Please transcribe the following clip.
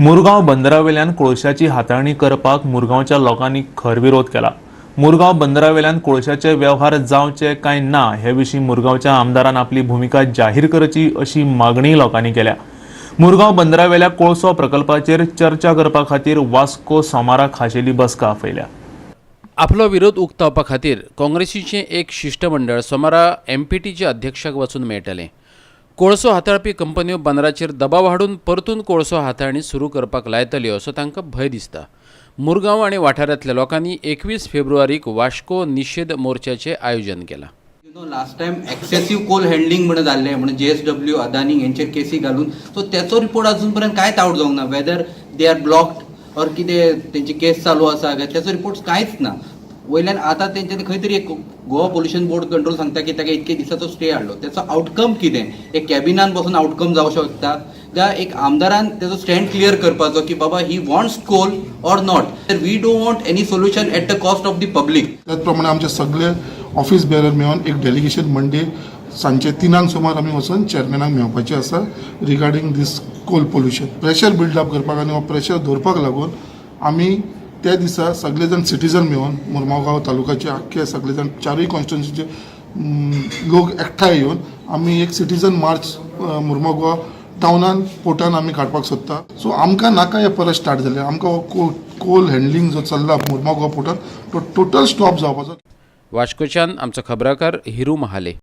मुरगांव बंदरावेल्यान कोळशाची हाताळणी करपाक मुरगांवच्या लोकांनी खरविरोध केला। मुरगांव बंदरावेल्यान कोळशाचे व्यवहार जावचे काय ना हे विशीं मुरगांवच्या आमदारान आपली भूमिका जाहीर करची अशी मागणी लोकांनी केल्या। मुरगांव बंदरावेल्या कोळसो प्रकल्पाचेर चर्चा करपा खातीर वास्को सोमाराक खाशेली बसका आपयल्या। आपलो विरोध उक्तावपा खातीर काँग्रेसीचें एक शिष्टमंडळ सोमारा एमपीटीचे अध्यक्षाक वचून मेळटलें। कोळसो हाताळपी कंपन्यो बंदराचेर दबाव हाडून परतून कोळसो हाताळणी सुरू करपाक लायतल्यो असो तांकां भंय दिसता। मुरगांव आनी वाठारांतल्या लोकांनी 21 फेब्रुवारीक वास्को निशेध मोर्चाचें आयोजन केलां। Last time excessive coal handling म्हणून जाल्लें म्हणून JSW अदानी यांचेर केसी घालून सो त्याचो रिपोर्ट अजून पर्यंत कांयच आउट जावंक ना। वेदर दे आर ब्लॉक्ड और कितें तेंची केस चालू आसा काय त्याचो रिपोर्ट कांयच ना। वयल्यान आतां तेंच्यांनी खंय तरी एक गोवा पोल्युशन बोर्ड कंट्रोल सांगता की ताका इतके दिसाचो स्टे हाडलो, त्याचो आउटकम कितें? एक कॅबिनान बसून आउटकम जावं शकता काय एक आमदारान तेजो स्टँड क्लियर करपाचो की बाबा he wants coal or not. We don't want any solution at the cost of the public. त्याच प्रमाणे आमचे सगळे ऑफिस बेरर मेळून एक डेलिगेशन मंडे सांजे 3 सुमार आमी वचून चेअरमॅनाक मेळपाचें आसा रिगार्डिंग दीस कोल पोल्युशन। प्रेशर बिल्डअप करपाक आनी हो प्रेशर दवरपाक लागून आमी त्या दिसा सगळे जण सिटीजन मेळून मुरगांव तालुक्याचे आख्खे सगळे जण चारूय कॉन्स्टिट्युन्सीचे लोक एकठांय येवन आमी एक सिटीजन मार्च मुरगांव टाउनान पोर्टान आमी काडपाक सोदता। सो आमकां नाका हे परत स्टार्ट जालें। आमकां हो कोल हँडलिंग जो चल्ला मुरगांव पोर्टान तो टोटल स्टॉप जावपाचो। वास्कोच्यान आमचो खबराकार हिरू महाले।